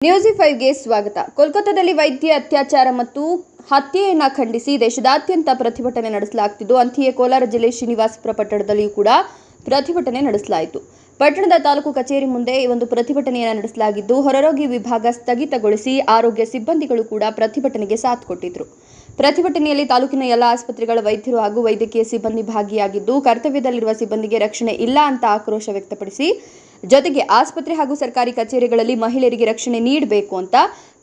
ನ್ಯೂಸ್5ಗೆ ಸ್ವಾಗತ. ಕೋಲ್ಕತ್ತಾದಲ್ಲಿ ವೈದ್ಯ ಅತ್ಯಾಚಾರ ಮತ್ತು ಹತ್ಯೆಯನ್ನು ಖಂಡಿಸಿ ದೇಶದಾದ್ಯಂತ ಪ್ರತಿಭಟನೆ ನಡೆಸಲಾಗುತ್ತಿದ್ದು, ಅಂತೆಯೇ ಕೋಲಾರ ಜಿಲ್ಲೆ ಶ್ರೀನಿವಾಸಪುರ ಪಟ್ಟಣದಲ್ಲಿಯೂ ಕೂಡ ಪ್ರತಿಭಟನೆ ನಡೆಸಲಾಯಿತು. ಪಟ್ಟಣದ ತಾಲೂಕು ಕಚೇರಿ ಮುಂದೆ ಒಂದು ಪ್ರತಿಭಟನೆಯನ್ನು ನಡೆಸಲಾಗಿದ್ದು, ಹೊರರೋಗಿ ವಿಭಾಗ ಸ್ಥಗಿತಗೊಳಿಸಿ ಆರೋಗ್ಯ ಸಿಬ್ಬಂದಿಗಳು ಕೂಡ ಪ್ರತಿಭಟನೆಗೆ ಸಾಥ್ ಕೊಟ್ಟಿದ್ರು. ಪ್ರತಿಭಟನೆಯಲ್ಲಿ ತಾಲೂಕಿನ ಎಲ್ಲ ಆಸ್ಪತ್ರೆಗಳ ವೈದ್ಯರು ಹಾಗೂ ವೈದ್ಯಕೀಯ ಸಿಬ್ಬಂದಿ ಭಾಗಿಯಾಗಿದ್ದು, ಕರ್ತವ್ಯದಲ್ಲಿರುವ ಸಿಬ್ಬಂದಿಗೆ ರಕ್ಷಣೆ ಇಲ್ಲ ಅಂತ ಆಕ್ರೋಶ ವ್ಯಕ್ತಪಡಿಸಿ, ಜೊತೆಗೆ ಆಸ್ಪತ್ರೆ ಹಾಗೂ ಸರ್ಕಾರಿ ಕಚೇರಿಗಳಲ್ಲಿ ಮಹಿಳೆಯರಿಗೆ ರಕ್ಷಣೆ ನೀಡಬೇಕು ಅಂತ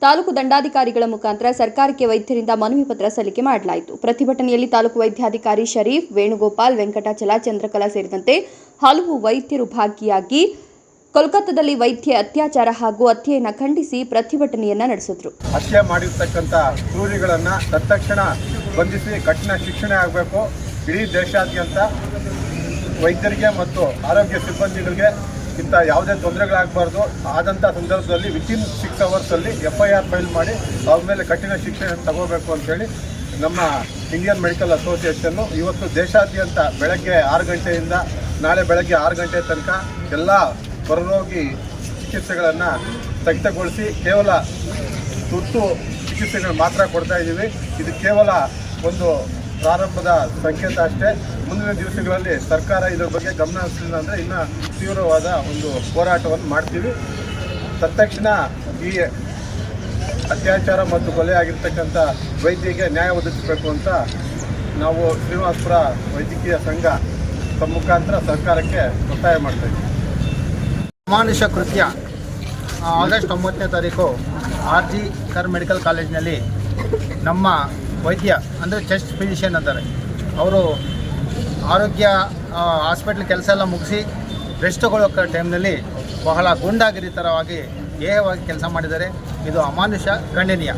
ತಾಲೂಕು ದಂಡಾಧಿಕಾರಿಗಳ ಮುಖಾಂತರ ಸರ್ಕಾರಕ್ಕೆ ವೈದ್ಯರಿಂದ ಮನವಿ ಪತ್ರ ಸಲ್ಲಿಕೆ ಮಾಡಲಾಯಿತು. ಪ್ರತಿಭಟನೆಯಲ್ಲಿ ತಾಲೂಕು ವೈದ್ಯಾಧಿಕಾರಿ ಶರೀಫ್, ವೇಣುಗೋಪಾಲ್, ವೆಂಕಟಾಚಲ, ಚಂದ್ರಕಲಾ ಸೇರಿದಂತೆ ಹಲವು ವೈದ್ಯರು ಭಾಗಿಯಾಗಿ ಕೋಲ್ಕತ್ತಾದಲ್ಲಿ ವೈದ್ಯ ಅತ್ಯಾಚಾರ ಹಾಗೂ ಹತ್ಯೆಯನ್ನು ಖಂಡಿಸಿ ಪ್ರತಿಭಟನೆಯನ್ನ ನಡೆಸಿದ್ರು. ಹತ್ಯೆ ಮಾಡಿರ್ತಕ್ಕಂಥ ಕ್ರೂರಿಗಳನ್ನು ತತ್ಕ್ಷಣ ಬಂಧಿಸಿ ಕಠಿಣ ಶಿಕ್ಷಣೆ ಆಗಬೇಕು. ಇಡೀ ದೇಶಾದ್ಯಂತ ವೈದ್ಯರಿಗೆ ಮತ್ತು ಆರೋಗ್ಯ ಸಿಬ್ಬಂದಿಗಳಿಗೆ ಇಂಥ ಯಾವುದೇ ತೊಂದರೆಗಳಾಗಬಾರ್ದು. ಆದಂಥ ಸಂದರ್ಭದಲ್ಲಿ ವಿತಿನ್ 6 ಅವರ್ಸಲ್ಲಿ FIR ಫೈಲ್ ಮಾಡಿ ಅವ್ರ ಮೇಲೆ ಕಠಿಣ ಶಿಕ್ಷೆ ತಗೋಬೇಕು ಅಂತೇಳಿ ನಮ್ಮ ಇಂಡಿಯನ್ ಮೆಡಿಕಲ್ ಅಸೋಸಿಯೇಷನ್ನು ಇವತ್ತು ದೇಶಾದ್ಯಂತ ಬೆಳಗ್ಗೆ 6 ಗಂಟೆಯಿಂದ ನಾಳೆ ಬೆಳಗ್ಗೆ 6 ಗಂಟೆ ತನಕ ಎಲ್ಲ ಹೊರರೋಗಿ ಚಿಕಿತ್ಸೆಗಳನ್ನು ಸ್ಥಗಿತಗೊಳಿಸಿ ಕೇವಲ ತುರ್ತು ಚಿಕಿತ್ಸೆಗಳು ಮಾತ್ರ ಕೊಡ್ತಾ ಇದ್ದೀವಿ. ಇದು ಕೇವಲ ಒಂದು ಪ್ರಾರಂಭದ ಸಂಕೇತ ಅಷ್ಟೇ. ಮುಂದಿನ ದಿವಸಗಳಲ್ಲಿ ಸರ್ಕಾರ ಇದರ ಬಗ್ಗೆ ಗಮನ ಹರಿಸಲಿಲ್ಲ ಅಂದರೆ ಇನ್ನೂ ತೀವ್ರವಾದ ಒಂದು ಹೋರಾಟವನ್ನು ಮಾಡ್ತೀವಿ. ತತ್ಕ್ಷಣ ಈ ಅತ್ಯಾಚಾರ ಮತ್ತು ಕೊಲೆ ಆಗಿರ್ತಕ್ಕಂಥ ವೈದ್ಯರಿಗೆ ನ್ಯಾಯ ಒದಗಿಸಬೇಕು ಅಂತ ನಾವು ಶ್ರೀನಿವಾಸಪುರ ವೈದ್ಯಕೀಯ ಸಂಘ ತಮ್ಮ ಮುಖಾಂತರ ಸರ್ಕಾರಕ್ಕೆ ಒತ್ತಾಯ ಮಾಡ್ತಾ ಇದ್ದೀವಿ. ಅಮಾನುಷ ಕೃತ್ಯ ಆಗಸ್ಟ್ 9ನೇ ತಾರೀಕು RG ಕರ್ ಮೆಡಿಕಲ್ ಕಾಲೇಜಿನಲ್ಲಿ ನಮ್ಮ ವೈದ್ಯ ಅಂದರೆ ಚೆಸ್ಟ್ ಫಿಸಿಷಿಯನ್ ಅಂತಾರೆ, ಅವರು ಆರೋಗ್ಯ ಹಾಸ್ಪಿಟ್ಲ್ ಕೆಲಸ ಎಲ್ಲ ಮುಗಿಸಿ ರೆಸ್ಟ್ ತಗೊಳ್ಳೋ ಟೈಮ್ನಲ್ಲಿ ಬಹಳ ಗೂಂಡಾಗಿರಿತರವಾಗಿ ಏಹವಾಗಿ ಕೆಲಸ ಮಾಡಿದ್ದಾರೆ. ಇದು ಅಮಾನುಷ, ಖಂಡನೀಯ.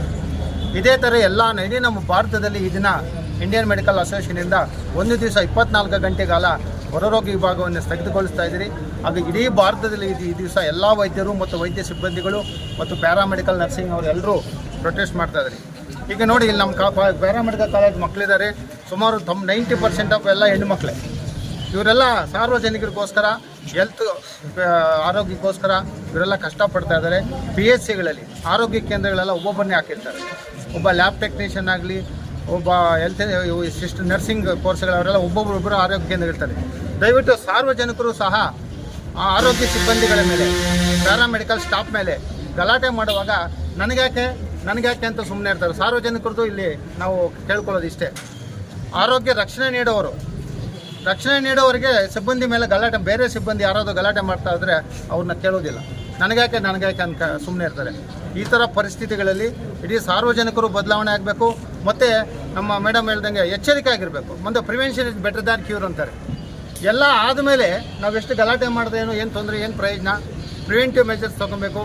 ಇದೇ ಥರ ಇಡೀ ನಮ್ಮ ಭಾರತದಲ್ಲಿ ಈ ದಿನ ಇಂಡಿಯನ್ ಮೆಡಿಕಲ್ ಅಸೋಸಿಯೇಷನಿಂದ ಒಂದು ದಿವಸ 24 ಗಂಟೆ ಕಾಲ ಹೊರರೋಗಿ ವಿಭಾಗವನ್ನು ಸ್ಥಗಿತಗೊಳಿಸ್ತಾ ಇದ್ದೀರಿ. ಹಾಗೂ ಇಡೀ ಭಾರತದಲ್ಲಿ ಈ ದಿವಸ ಎಲ್ಲ ವೈದ್ಯರು ಮತ್ತು ವೈದ್ಯ ಸಿಬ್ಬಂದಿಗಳು ಮತ್ತು ಪ್ಯಾರಾಮೆಡಿಕಲ್ ನರ್ಸಿಂಗ್ ಅವರೆಲ್ಲರೂ ಪ್ರೊಟೆಸ್ಟ್ ಮಾಡ್ತಾ ಇದ್ದಾರೆ. ಈಗ ನೋಡಿ, ಇಲ್ಲಿ ನಮ್ಮ ಪ್ಯಾರಾಮೆಡಿಕಲ್ ಕಾಲೇಜ್ ಮಕ್ಕಳಿದ್ದಾರೆ, ಸುಮಾರು 90% ಆಫ್ ಎಲ್ಲ ಹೆಣ್ಣುಮಕ್ಕಳೇ. ಇವರೆಲ್ಲ ಸಾರ್ವಜನಿಕರಿಗೋಸ್ಕರ, ಹೆಲ್ತ್ ಆರೋಗ್ಯಕ್ಕೋಸ್ಕರ ಇವರೆಲ್ಲ ಕಷ್ಟಪಡ್ತಾ ಇದ್ದಾರೆ. PHCಗಳಲ್ಲಿ ಆರೋಗ್ಯ ಕೇಂದ್ರಗಳೆಲ್ಲ ಒಬ್ಬೊಬ್ಬರನ್ನೇ ಹಾಕಿರ್ತಾರೆ. ಒಬ್ಬ ಲ್ಯಾಬ್ ಟೆಕ್ನಿಷಿಯನ್ ಆಗಲಿ, ಒಬ್ಬ ಹೆಲ್ತ್ ನರ್ಸಿಂಗ್ ಕೋರ್ಸ್ಗಳವರೆಲ್ಲ ಒಬ್ಬೊಬ್ಬರು ಆರೋಗ್ಯ ಕೇಂದ್ರ ಇರ್ತಾರೆ. ದಯವಿಟ್ಟು ಸಾರ್ವಜನಿಕರು ಸಹ ಆರೋಗ್ಯ ಸಿಬ್ಬಂದಿಗಳ ಮೇಲೆ, ಪ್ಯಾರಾಮೆಡಿಕಲ್ ಸ್ಟಾಫ್ ಮೇಲೆ ಗಲಾಟೆ ಮಾಡುವಾಗ ನನಗ್ಯಾಕೆ ಅಂತ ಸುಮ್ಮನೆ ಇರ್ತಾರೆ. ಸಾರ್ವಜನಿಕರದ್ದು ಇಲ್ಲಿ ನಾವು ಕೇಳ್ಕೊಳ್ಳೋದು ಇಷ್ಟೇ, ಆರೋಗ್ಯ ರಕ್ಷಣೆ ನೀಡೋವರಿಗೆ ಸಿಬ್ಬಂದಿ ಮೇಲೆ ಗಲಾಟೆ, ಬೇರೆ ಸಿಬ್ಬಂದಿ ಯಾರಾದರೂ ಗಲಾಟೆ ಮಾಡ್ತಾ ಇದ್ದರೆ ಅವ್ರನ್ನ ಕೇಳೋದಿಲ್ಲ. ನನಗ್ಯಾಕೆ ಅಂತ ಸುಮ್ಮನೆ ಇರ್ತಾರೆ. ಈ ಥರ ಪರಿಸ್ಥಿತಿಗಳಲ್ಲಿ ಇಡೀ ಸಾರ್ವಜನಿಕರು ಬದಲಾವಣೆ ಆಗಬೇಕು. ಮತ್ತು ನಮ್ಮ ಮೇಡಮ್ ಹೇಳ್ದಂಗೆ ಎಚ್ಚರಿಕೆ ಆಗಿರಬೇಕು. ಮುಂದೆ prevention is better than cure ಅಂತಾರೆ. ಎಲ್ಲ ಆದಮೇಲೆ ನಾವೆಷ್ಟು ಗಲಾಟೆ ಮಾಡಿದ್ರೆ ಏನು ತೊಂದರೆ, ಏನು ಪ್ರಯೋಜನ? ಪ್ರಿವೆಂಟಿವ್ ಮೆಜರ್ಸ್ ತೊಗೊಬೇಕು.